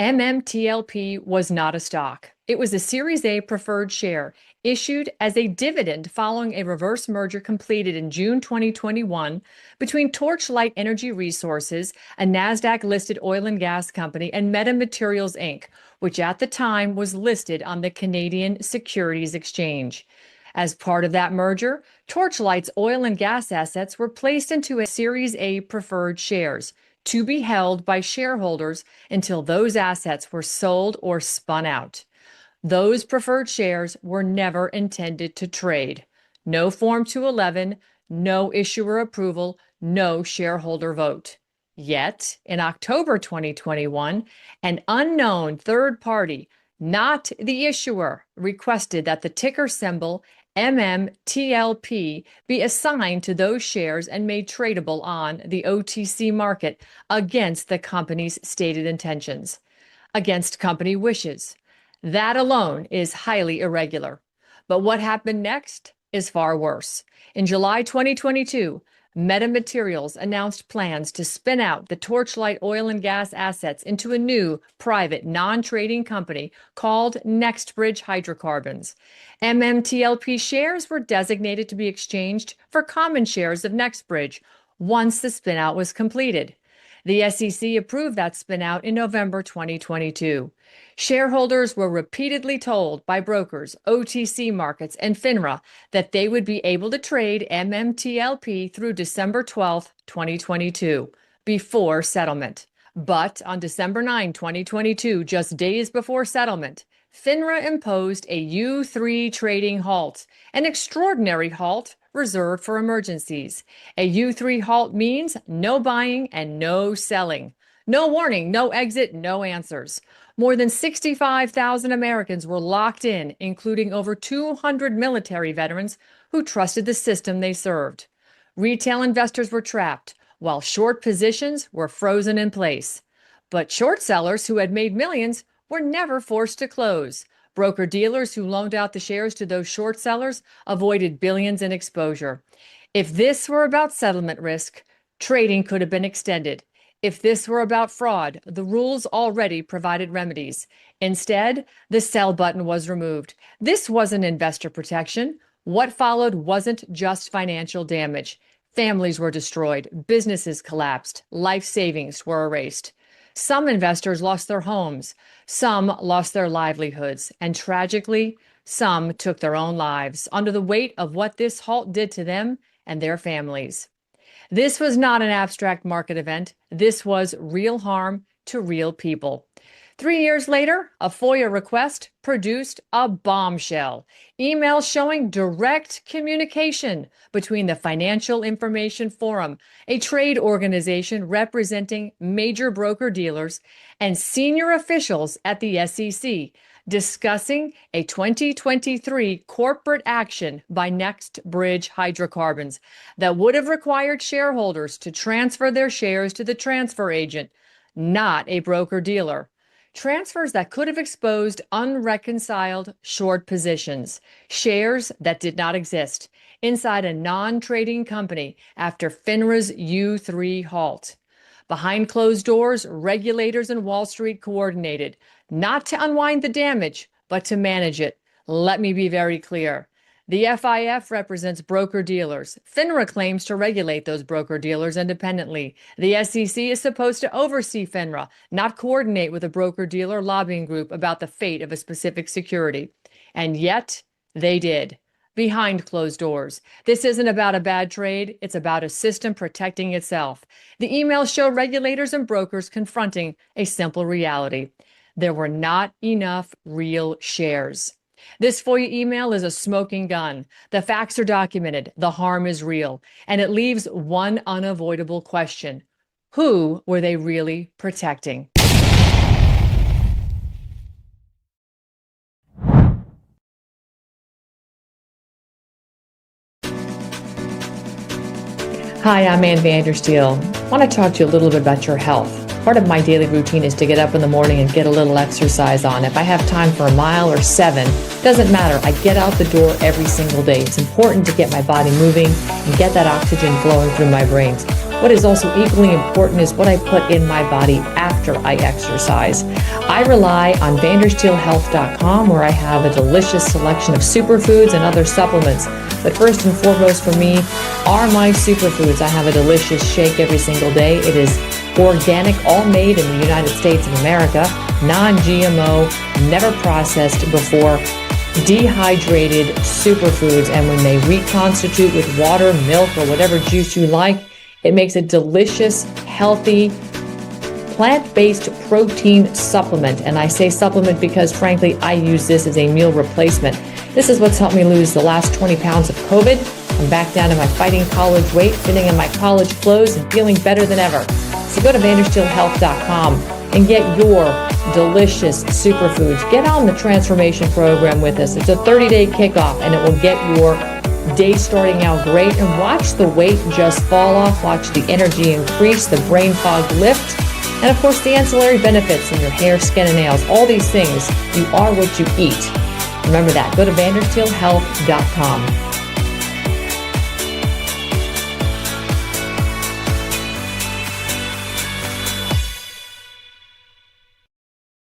MMTLP was not a stock. It was a Series A preferred share issued as a dividend following a reverse merger completed in June 2021 between Torchlight Energy Resources, a NASDAQ-listed oil and gas company, and Meta Materials, Inc., which at the time was listed on the Canadian Securities Exchange. As part of that merger, Torchlight's oil and gas assets were placed into a Series A preferred shares to be held by shareholders until those assets were sold or spun out. Those preferred shares were never intended to trade. No Form 211, no issuer approval, no shareholder vote. Yet, in October 2021, an unknown third party, not the issuer, requested that the ticker symbol MMTLP be assigned to those shares and made tradable on the OTC market against the company's stated intentions, against company wishes. That alone is highly irregular. But what happened next is far worse. In July 2022, Meta Materials announced plans to spin out the Torchlight oil and gas assets into a new private non-trading company called NextBridge Hydrocarbons. MMTLP shares were designated to be exchanged for common shares of NextBridge once the spinout was completed. The SEC approved that spinout in November 2022. Shareholders were repeatedly told by brokers, OTC markets, and FINRA that they would be able to trade MMTLP through December 12, 2022, before settlement. But on December 9, 2022, just days before settlement, FINRA imposed a U3 trading halt, an extraordinary halt reserved for emergencies. A U3 halt means no buying and no selling. No warning, no exit, no answers. More than 65,000 Americans were locked in, including over 200 military veterans who trusted the system they served. Retail investors were trapped, while short positions were frozen in place. But short sellers who had made millions were never forced to close. Broker-dealers who loaned out the shares to those short sellers avoided billions in exposure. If this were about settlement risk, trading could have been extended. If this were about fraud, the rules already provided remedies. Instead, the sell button was removed. This wasn't investor protection. What followed wasn't just financial damage. Families were destroyed, businesses collapsed, life savings were erased. Some investors lost their homes, some lost their livelihoods, and tragically, some took their own lives under the weight of what this halt did to them and their families. This was not an abstract market event. This was real harm to real people. 3 years later, a FOIA request produced a bombshell. Emails showing direct communication between the Financial Information Forum, a trade organization representing major broker-dealers, and senior officials at the SEC, discussing a 2023 corporate action by NextBridge Hydrocarbons that would have required shareholders to transfer their shares to the transfer agent, not a broker-dealer. Transfers that could have exposed unreconciled short positions, shares that did not exist, inside a non-trading company after FINRA's U3 halt. Behind closed doors, regulators and Wall Street coordinated, not to unwind the damage, but to manage it. Let me be very clear. The FIF represents broker-dealers. FINRA claims to regulate those broker-dealers independently. The SEC is supposed to oversee FINRA, not coordinate with a broker-dealer lobbying group about the fate of a specific security. And yet, they did. Behind closed doors. This isn't about a bad trade. It's about a system protecting itself. The emails show regulators and brokers confronting a simple reality. There were not enough real shares. This FOIA email is a smoking gun. The facts are documented. The harm is real. And it leaves one unavoidable question. Who were they really protecting? Hi, I'm Ann Vandersteel. I want to talk to you a little bit about your health. Part of my daily routine is to get up in the morning and get a little exercise on. If I have time for a mile or 7, doesn't matter. I get out the door every single day. It's important to get my body moving and get that oxygen flowing through my brains. What is also equally important is what I put in my body after I exercise. I rely on vandersteelhealth.com, where I have a delicious selection of superfoods and other supplements. But first and foremost for me are my superfoods. I have a delicious shake every single day. It is organic, all made in the United States of America, non-GMO, never processed before, dehydrated superfoods. And when they reconstitute with water, milk, or whatever juice you like, it makes a delicious, healthy, plant-based protein supplement. And I say supplement because, frankly, I use this as a meal replacement. This is what's helped me lose the last 20 pounds of COVID. I'm back down to my fighting college weight, fitting in my college clothes, and feeling better than ever. So go to vandersteelhealth.com and get your delicious superfoods. Get on the transformation program with us. It's a 30-day kickoff, and it will get your day starting out great. And watch the weight just fall off. Watch the energy increase, the brain fog lift, and of course the ancillary benefits in your hair, skin, and nails. All these things, you are what you eat. Remember that. Go to vandersteelhealth.com.